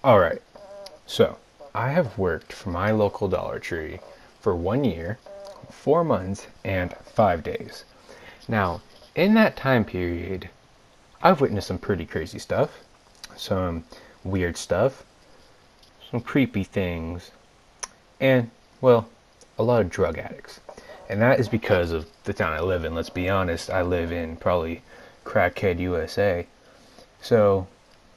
Alright, so I have worked for my local Dollar Tree for 1 year, 4 months, and 5 days. Now, in that time period, I've witnessed some pretty crazy stuff, some weird stuff, some creepy things, and, well, a lot of drug addicts. And that is because of the town I live in. Let's be honest, I live in probably crackhead USA. So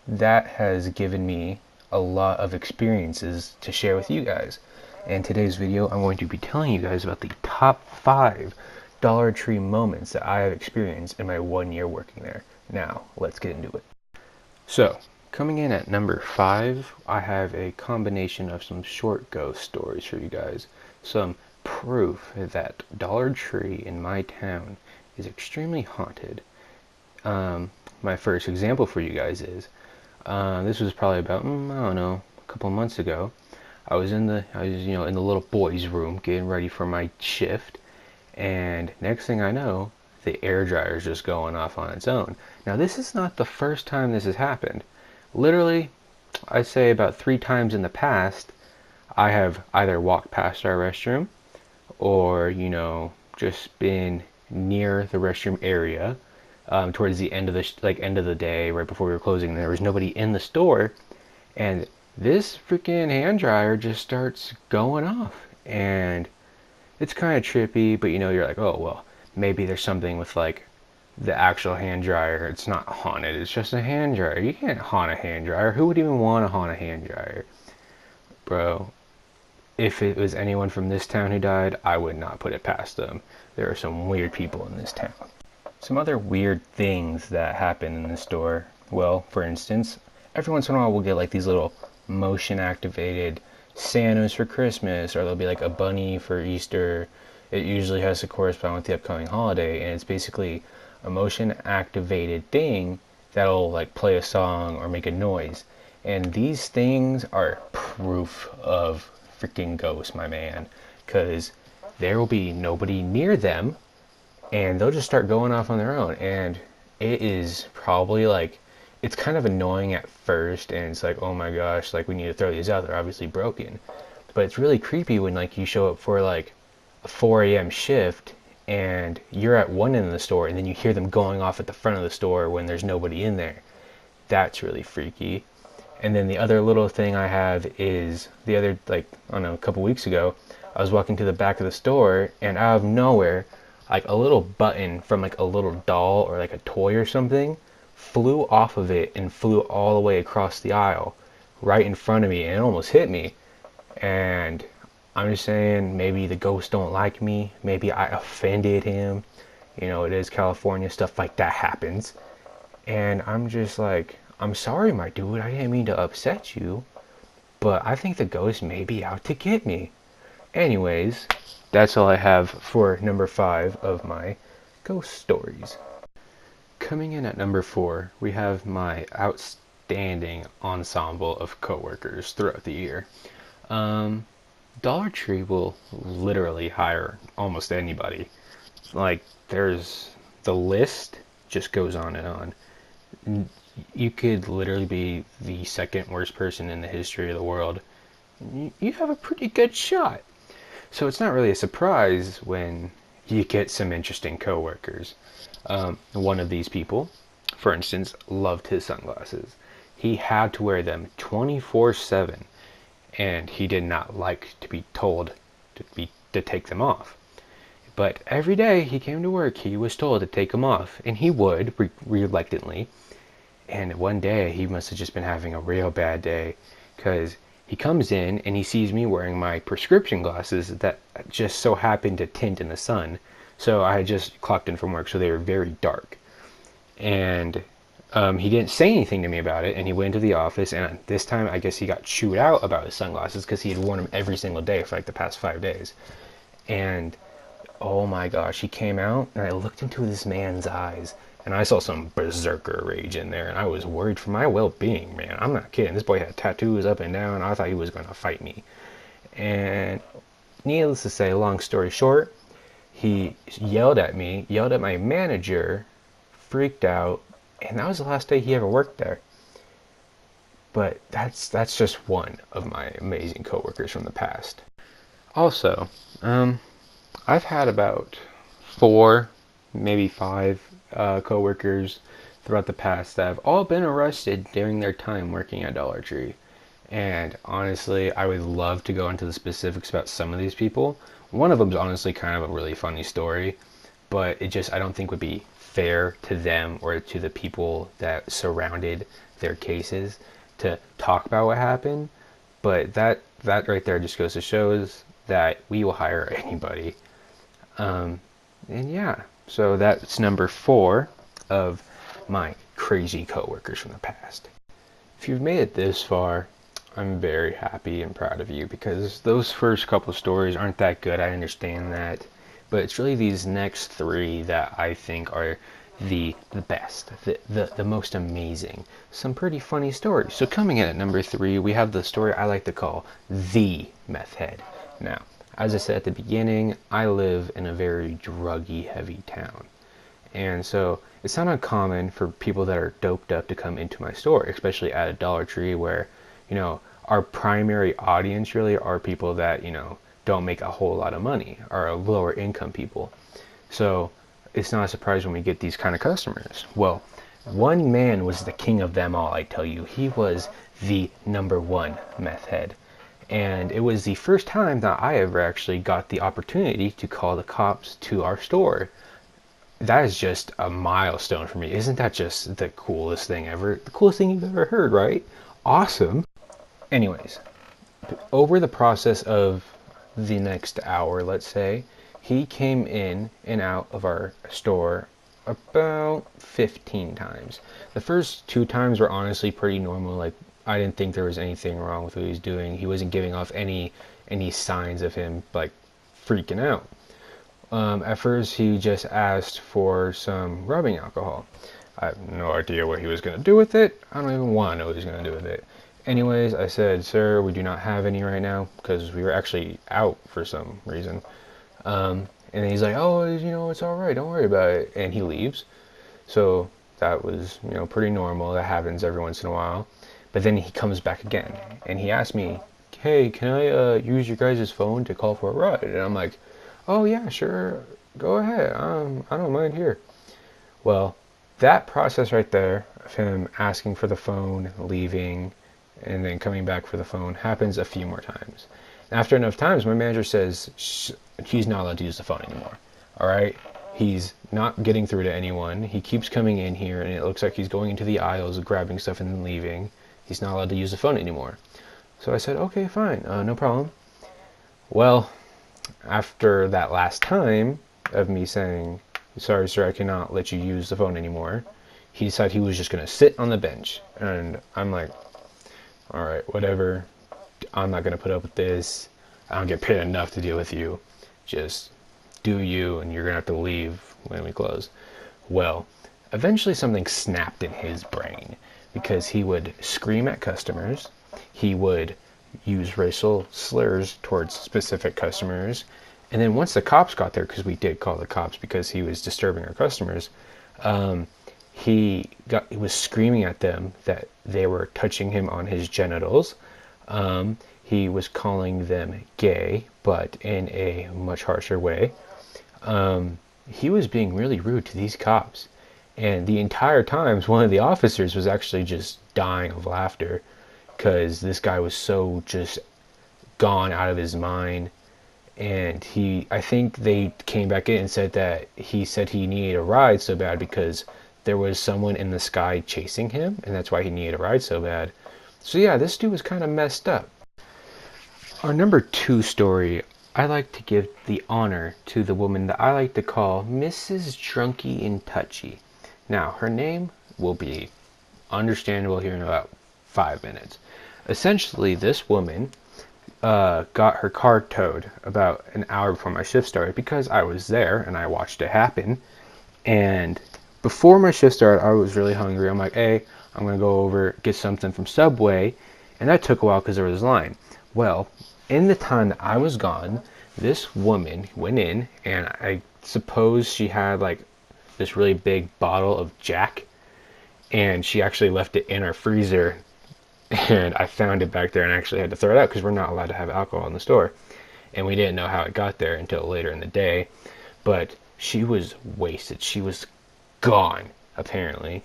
that has given me a lot of experiences to share with you guys. In today's video, I'm going to be telling you guys about the top 5 Dollar Tree moments that I have experienced in my 1 year working there. Now, let's get into it. So, coming in at number 5, I have a combination of some short ghost stories for you guys. Some proof that Dollar Tree in my town is extremely haunted. My first example for you guys is, this was probably about, I don't know, a couple months ago. I was in the little boys' room getting ready for my shift, and next thing I know, the air dryer is just going off on its own. Now, this is not the first time this has happened. Literally, I'd say about 3 times in the past, I have either walked past our restroom, or just been near the restroom area towards the end of the day, right before we were closing. There was nobody in the store, and this freaking hand dryer just starts going off, and it's kind of trippy. But you're like, oh well, maybe there's something with like the actual hand dryer. It's not haunted. It's just a hand dryer. You can't haunt a hand dryer. Who would even want to haunt a hand dryer, bro? If it was anyone from this town who died, I would not put it past them. There are some weird people in this town. Some other weird things that happen in the store. Well, for instance, every once in a while we'll get like these little motion activated Santas for Christmas, or there'll be like a bunny for Easter. It usually has to correspond with the upcoming holiday, and it's basically a motion activated thing that'll like play a song or make a noise. And these things are proof of freaking ghosts, my man, because there will be nobody near them, and they'll just start going off on their own. And it is probably like, it's kind of annoying at first, and it's like, oh my gosh, like we need to throw these out, they're obviously broken. But it's really creepy when like you show up for like a 4 a.m. shift and you're at one end of the store, and then you hear them going off at the front of the store when there's nobody in there. That's really freaky. And then the other little thing I have is the other, like, I don't know, a couple weeks ago, I was walking to the back of the store, and out of nowhere, like a little button from like a little doll or like a toy or something flew off of it and flew all the way across the aisle right in front of me, and it almost hit me. And I'm just saying, maybe the ghosts don't like me, maybe I offended him. It is California, stuff like that happens. And I'm just like, I'm sorry, my dude, I didn't mean to upset you, but I think the ghost may be out to get me. Anyways, that's all I have for number 5 of my ghost stories. Coming in at number 4, we have my outstanding ensemble of coworkers throughout the year. Dollar Tree will literally hire almost anybody. Like, there's the list just goes on and on. You could literally be the second worst person in the history of the world. You have a pretty good shot. So it's not really a surprise when you get some interesting coworkers. One of these people, for instance, loved his sunglasses. He had to wear them 24/7, and he did not like to be told to take them off. But every day he came to work, he was told to take them off, and he would, reluctantly. And one day he must have just been having a real bad day, because he comes in and he sees me wearing my prescription glasses that just so happened to tint in the sun. So I had just clocked in from work, so they were very dark. And he didn't say anything to me about it, and he went into the office, and this time I guess he got chewed out about his sunglasses because he had worn them every single day for like the past 5 days. And oh my gosh, he came out, and I looked into this man's eyes, and I saw some berserker rage in there, and I was worried for my well-being, man. I'm not kidding. This boy had tattoos up and down. I thought he was going to fight me. And needless to say, long story short, he yelled at me, yelled at my manager, freaked out, and that was the last day he ever worked there. But that's just one of my amazing coworkers from the past. Also, I've had about 4, maybe 5 coworkers throughout the past that have all been arrested during their time working at Dollar Tree. And honestly, I would love to go into the specifics about some of these people. One of them is honestly kind of a really funny story, but it just I don't think would be fair to them or to the people that surrounded their cases to talk about what happened. But that right there just goes to shows that we will hire anybody. And yeah, so that's number 4 of my crazy coworkers from the past. If you've made it this far, I'm very happy and proud of you, because those first couple stories aren't that good. I understand that, but it's really these next 3 that I think are the best, the most amazing. Some pretty funny stories. So coming in at number 3, we have the story I like to call the meth head. Now, as I said at the beginning, I live in a very druggy heavy town. And so it's not uncommon for people that are doped up to come into my store, especially at a Dollar Tree where, our primary audience really are people that, don't make a whole lot of money, are lower income people. So it's not a surprise when we get these kind of customers. Well, one man was the king of them all, I tell you. He was the number 1 meth head. And it was the first time that I ever actually got the opportunity to call the cops to our store. That is just a milestone for me. Isn't that just the coolest thing ever? The coolest thing you've ever heard, right? Awesome. Anyways, over the process of the next hour, let's say, he came in and out of our store about 15 times. The first 2 times were honestly pretty normal. Like, I didn't think there was anything wrong with what he was doing. He wasn't giving off any signs of him like freaking out. At first, he just asked for some rubbing alcohol. I have no idea what he was going to do with it. I don't even want to know what he's going to do with it. Anyways, I said, "Sir, we do not have any right now," because we were actually out for some reason. And he's like, "Oh, it's all right. Don't worry about it." And he leaves. So that was, pretty normal. That happens every once in a while. But then he comes back again, and he asked me, "Hey, can I use your guys' phone to call for a ride?" And I'm like, "Oh yeah, sure. Go ahead. I don't mind here." Well, that process right there of him asking for the phone, leaving, and then coming back for the phone happens a few more times. After enough times, my manager says he's not allowed to use the phone anymore. All right? He's not getting through to anyone. He keeps coming in here, and it looks like he's going into the aisles, grabbing stuff, and then leaving. He's not allowed to use the phone anymore. So I said, "Okay, fine. No problem." Well, after that last time of me saying, "Sorry, sir, I cannot let you use the phone anymore," he decided he was just going to sit on the bench. And I'm like, "All right, whatever. I'm not going to put up with this. I don't get paid enough to deal with you. Just do you, and you're going to have to leave when we close." Well, eventually something snapped in his brain, because he would scream at customers. He would use racial slurs towards specific customers. And then once the cops got there, because we did call the cops because he was disturbing our customers, he was screaming at them that they were touching him on his genitals. He was calling them gay, but in a much harsher way. He was being really rude to these cops. And the entire time, one of the officers was actually just dying of laughter, because this guy was so just gone out of his mind. And I think they came back in and said that he said he needed a ride so bad because there was someone in the sky chasing him, and that's why he needed a ride so bad. So yeah, this dude was kind of messed up. Our number 2 story, I like to give the honor to the woman that I like to call Mrs. Drunky and Touchy. Now, her name will be understandable here in about 5 minutes. Essentially, this woman got her car towed about an hour before my shift started, because I was there and I watched it happen. And before my shift started, I was really hungry. I'm like, "Hey, I'm going to go over, get something from Subway." And that took a while because there was a line. Well, in the time that I was gone, this woman went in, and I suppose she had like this really big bottle of Jack, and she actually left it in our freezer and I found it back there and actually had to throw it out because we're not allowed to have alcohol in the store. And we didn't know how it got there until later in the day. But she was wasted. She was gone, apparently.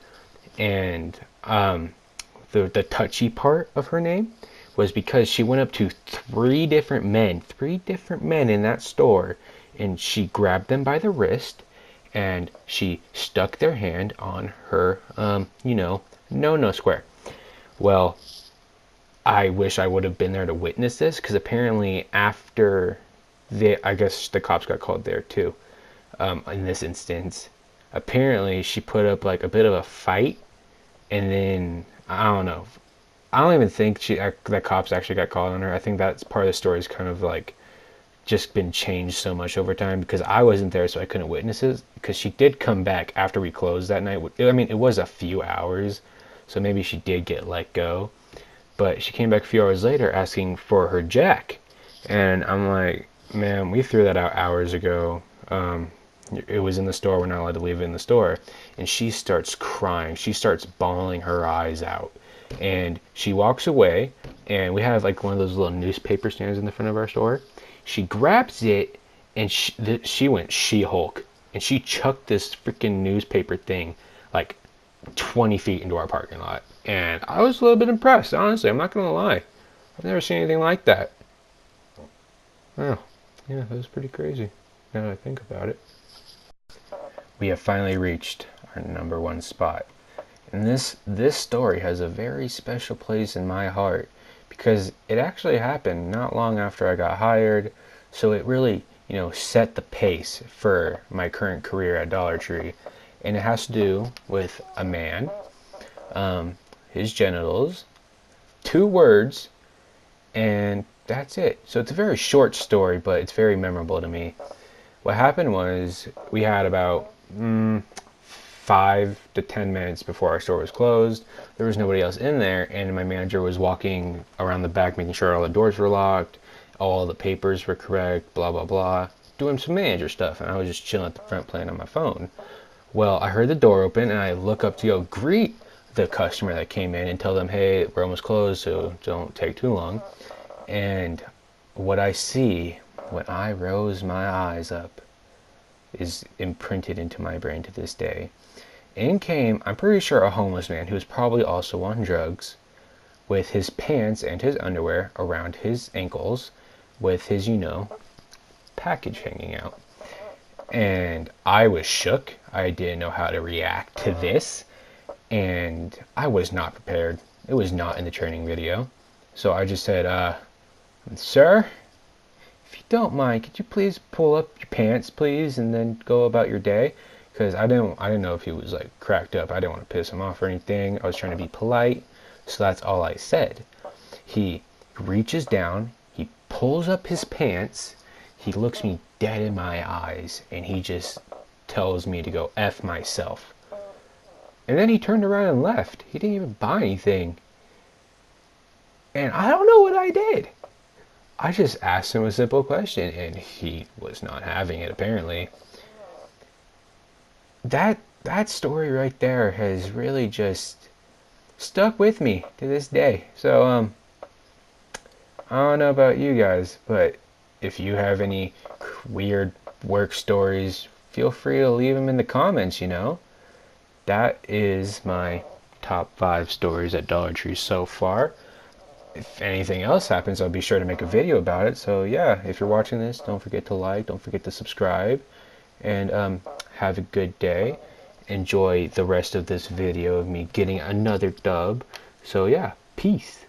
And the touchy part of her name was because she went up to three different men in that store, and she grabbed them by the wrist, and she stuck their hand on her, no square. Well, I wish I would have been there to witness this, because apparently after I guess the cops got called there too. In this instance, apparently she put up like a bit of a fight, and then I don't know. I don't even think the cops actually got called on her. I think that's part of the story is kind of like just been changed so much over time because I wasn't there, so I couldn't witness it. Because she did come back after we closed that night. I mean, it was a few hours, so maybe she did get let go. But she came back a few hours later asking for her jack, and I'm like, man, we threw that out hours ago. It was in the store. We're not allowed to leave it in the store. And she starts crying. She starts bawling her eyes out. And she walks away. And we have like one of those little newspaper stands in the front of our store. She grabs it and she went She-Hulk. And she chucked this freaking newspaper thing like 20 feet into our parking lot. And I was a little bit impressed, honestly. I'm not going to lie. I've never seen anything like that. Oh, yeah, that was pretty crazy now that I think about it. We have finally reached our number one spot. And this story has a very special place in my heart because it actually happened not long after I got hired, so it really, set the pace for my current career at Dollar Tree. And it has to do with a man, his genitals, 2 words, and that's it. So it's a very short story, but it's very memorable to me. What happened was we had about 5 to 10 minutes before our store was closed. There was nobody else in there, and my manager was walking around the back making sure all the doors were locked, all the papers were correct, blah blah blah, doing some manager stuff, and I was just chilling at the front playing on my phone. Well, I heard the door open, and I look up to go greet the customer that came in and tell them, hey, we're almost closed, so don't take too long. And what I see when I rose my eyes up is imprinted into my brain to this day. In came, I'm pretty sure, a homeless man who was probably also on drugs, with his pants and his underwear around his ankles, with his, package hanging out. And I was shook. I didn't know how to react to this, and I was not prepared. It was not in the training video. So I just said, sir, if you don't mind, could you please pull up your pants, please, and then go about your day? Because I didn't know if he was like cracked up. I didn't want to piss him off or anything. I was trying to be polite, so that's all I said. He reaches down, he pulls up his pants, he looks me dead in my eyes, and he just tells me to go F myself. And then he turned around and left. He didn't even buy anything. And I don't know what I did. I just asked him a simple question, and he was not having it, apparently. That story right there has really just stuck with me to this day. So, I don't know about you guys, but if you have any weird work stories, feel free to leave them in the comments, That is my top 5 stories at Dollar Tree so far. If anything else happens, I'll be sure to make a video about it. So yeah, if you're watching this, don't forget to like, don't forget to subscribe, and have a good day. Enjoy the rest of this video of me getting another dub. So yeah, peace.